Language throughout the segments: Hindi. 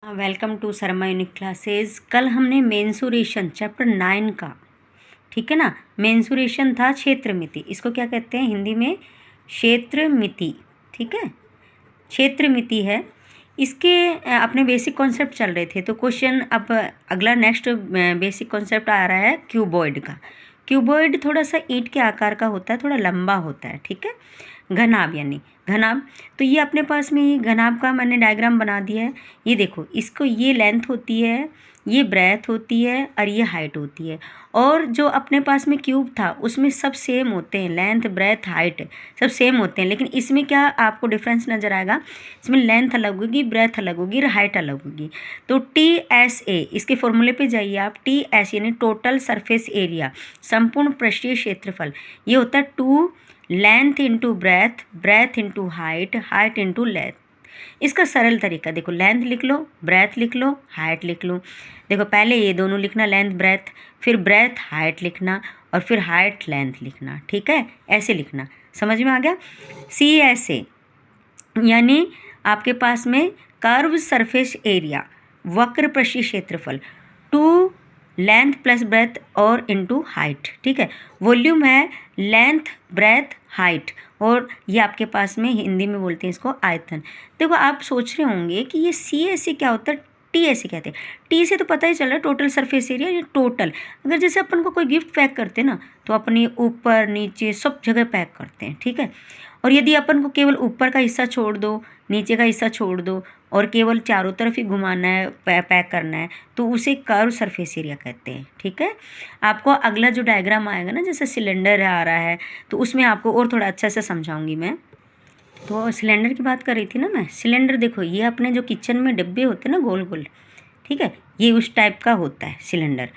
Welcome to Sharma unique classes. कल हमने मेंसुरेशन चैप्टर 9 का, ठीक है ना, मेंसुरेशन था क्षेत्र मिति। इसको क्या कहते हैं हिंदी में? क्षेत्र मिति, ठीक है, क्षेत्र मिति है। इसके अपने बेसिक कॉन्सेप्ट चल रहे थे, तो क्वेश्चन अब अगला नेक्स्ट बेसिक कॉन्सेप्ट आ रहा है क्यूबॉइड का। क्यूबॉइड थोड़ा सा ईंट के आकार का होता है, थोड़ा लंबा होता है, ठीक है। घनाभ यानी घनाभ, तो ये अपने पास में ये घनाभ का मैंने डायग्राम बना दिया है। ये देखो, इसको ये लेंथ होती है, ये ब्रेथ होती है और ये हाइट होती है। और जो अपने पास में क्यूब था उसमें सब सेम होते हैं, लेंथ ब्रेथ हाइट सब सेम होते हैं। लेकिन इसमें क्या आपको डिफरेंस नज़र आएगा? इसमें लेंथ अलग होगी, ब्रेथ अलग होगी और हाइट अलग होगी। तो TSA, इसके फॉर्मूले पे जाइए आप। TS यानी टोटल सरफेस एरिया, संपूर्ण पृष्ठीय क्षेत्रफल। ये होता है 2 length into breadth, breath into height, height into length. इसका सरल तरीका देखो, लेंथ लिख लो, ब्रेथ लिख लो, हाइट लिख लो। देखो पहले ये दोनों लिखना, लेंथ ब्रेथ, फिर ब्रेथ हाइट लिखना और फिर हाइट लेंथ लिखना, ठीक है, ऐसे लिखना। समझ में आ गया? CSA यानी आपके पास में कर्व सरफेस एरिया, वक्र पृष्ठीय क्षेत्रफल, 2 लेंथ प्लस ब्रेथ और इनटू हाइट, ठीक है। वॉल्यूम है लेंथ ब्रेथ हाइट, और ये आपके पास में हिंदी में बोलते हैं इसको आयतन। देखो आप सोच रहे होंगे कि ये CSA क्या होता है, TSA कहते हैं। टी से तो पता ही चल रहा है टोटल सरफेस एरिया, ये टोटल। अगर जैसे अपन को कोई गिफ्ट पैक करते हैं ना, तो अपने ऊपर नीचे सब जगह पैक करते हैं, ठीक है। और यदि अपन को केवल ऊपर का हिस्सा छोड़ दो, नीचे का हिस्सा छोड़ दो और केवल चारों तरफ ही घुमाना है, पैक करना है, तो उसे कर्व सरफेस एरिया कहते हैं, ठीक है। आपको अगला जो डायग्राम आएगा ना, जैसे सिलेंडर आ रहा है, तो उसमें आपको और थोड़ा अच्छा से समझाऊंगी मैं। तो सिलेंडर की बात कर रही थी ना मैं। सिलेंडर देखो, ये अपने जो किचन में डब्बे होते हैं ना गोल गोल, ठीक है, ये उस टाइप का होता है सिलेंडर।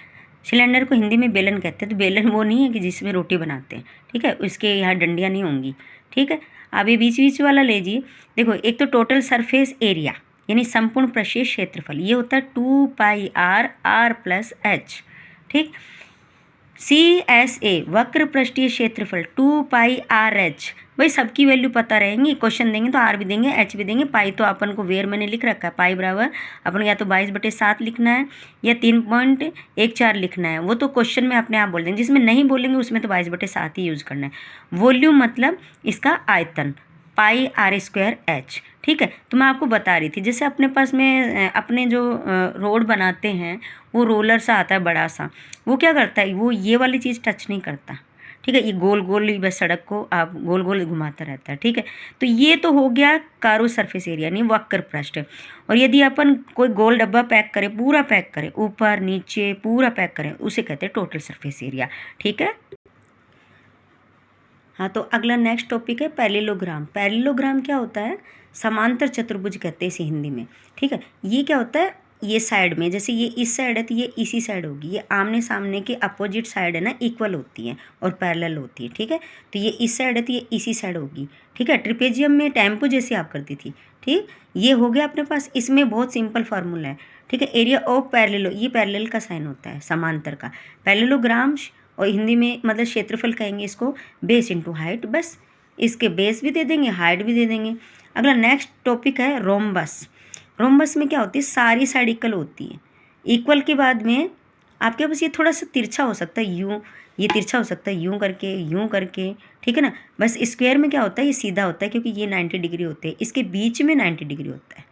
सिलेंडर को हिंदी में बेलन कहते हैं। तो बेलन वो नहीं है कि जिसमें रोटी बनाते हैं, ठीक है, उसके यहाँ डंडियाँ नहीं होंगी, ठीक है। अब ये बीच बीच वाला लीजिए। देखो, एक तो टोटल सरफेस एरिया यानी संपूर्ण पृष्ठीय क्षेत्रफल, ये होता है 2πr r + h, ठीक। CSA वक्र पृष्ठीय क्षेत्रफल 2πrh। भाई सबकी वैल्यू पता रहेंगी, क्वेश्चन देंगे तो R भी देंगे, H भी देंगे। पाई तो अपन को वेयर मैंने लिख रखा है, पाई बराबर अपन को या तो 22/7 लिखना है या 3.14 लिखना है। वो तो क्वेश्चन में अपने आप बोल देंगे, जिसमें नहीं बोलेंगे उसमें तो 22/7 ही यूज़ करना है। वॉल्यूम मतलब इसका आयतन, πr²h, ठीक है। तो मैं आपको बता रही थी, जैसे अपने पास में अपने जो रोड बनाते हैं, वो रोलर सा आता है बड़ा सा, वो क्या करता है, वो ये वाली चीज़ टच नहीं करता, ठीक है। ये गोल गोल ही बस सड़क को आप गोल गोल घुमाता रहता है, ठीक है। तो ये तो हो गया कर्व सरफेस एरिया यानी वक्र पृष्ठ। और यदि अपन कोई गोल डब्बा पैक करें, पूरा पैक करें, ऊपर नीचे पूरा पैक करें, उसे कहते हैं टोटल सरफेस एरिया, ठीक है। हाँ, तो अगला नेक्स्ट टॉपिक है पैरेललोग्राम। पैरेललोग्राम क्या होता है? समांतर चतुर्भुज कहते हैं इसे हिंदी में, ठीक है। ये क्या होता है, ये साइड में, जैसे ये इस साइड है तो ये इसी साइड होगी। ये आमने सामने के अपोजिट साइड है ना, इक्वल होती है और पैरेलल होती है, ठीक है। तो ये इस साइड है तो ये इसी साइड होगी, ठीक है। ट्रिपेजियम में टेम्पो जैसे आप करती थी, ठीक। ये हो गया अपने पास। इसमें बहुत सिंपल फार्मूला है, ठीक है। एरिया ऑफ पैरेलल, ये पैरेलल का साइन होता है समांतर का, पैरेललोग्राम। और हिंदी में मतलब क्षेत्रफल कहेंगे इसको, बेस इंटू हाइट। बस इसके बेस भी दे देंगे, हाइट भी दे देंगे। अगला नेक्स्ट टॉपिक है रोम्बस। रोम्बस में क्या होती है, सारी साइड इक्वल होती है। इक्वल के बाद में आपके पास ये थोड़ा सा तिरछा हो सकता है, यूँ, ये तिरछा हो सकता है यूँ करके, ठीक है ना। बस स्क्वायर में क्या होता है, ये सीधा होता है क्योंकि ये 90 डिग्री होते हैं, इसके बीच में 90 डिग्री होता है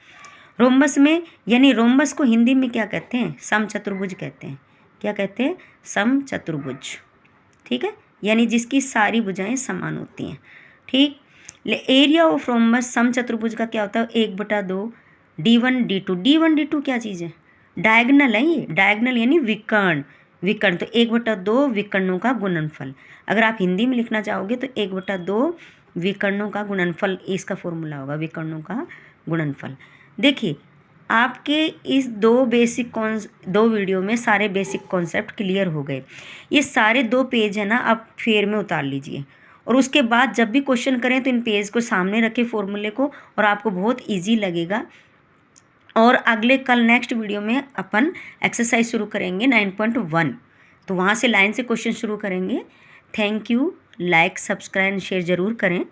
रोम्बस में। यानी रोम्बस को हिंदी में क्या कहते हैं? समचतुर्भुज कहते हैं। क्या कहते हैं? समचतुर्भुज, ठीक है, यानी जिसकी सारी भुजाएं समान होती हैं, ठीक। एरिया ऑफ रोम्बस समचतुर्भुज का क्या होता है? 1/2 D1 D2। D1 D2 क्या चीज़ है? डायगनल है ये, डायगनल यानी विकर्ण। विकर्ण तो 1/2 विकर्णों का गुणनफल। अगर आप हिंदी में लिखना चाहोगे तो 1/2 विकर्णों का गुणनफल इसका फॉर्मूला होगा, विकर्णों का गुणनफल। देखिए, आपके इस दो वीडियो में सारे बेसिक कॉन्सेप्ट क्लियर हो गए। ये सारे 2 पेज है ना, आप फेयर में उतार लीजिए और उसके बाद जब भी क्वेश्चन करें तो इन पेज को सामने रखें फॉर्मूले को, और आपको बहुत इजी लगेगा। और अगले कल नेक्स्ट वीडियो में अपन एक्सरसाइज शुरू करेंगे 9.1, तो वहाँ से लाइन से क्वेश्चन शुरू करेंगे। Thank you. Like subscribe share ज़रूर करें।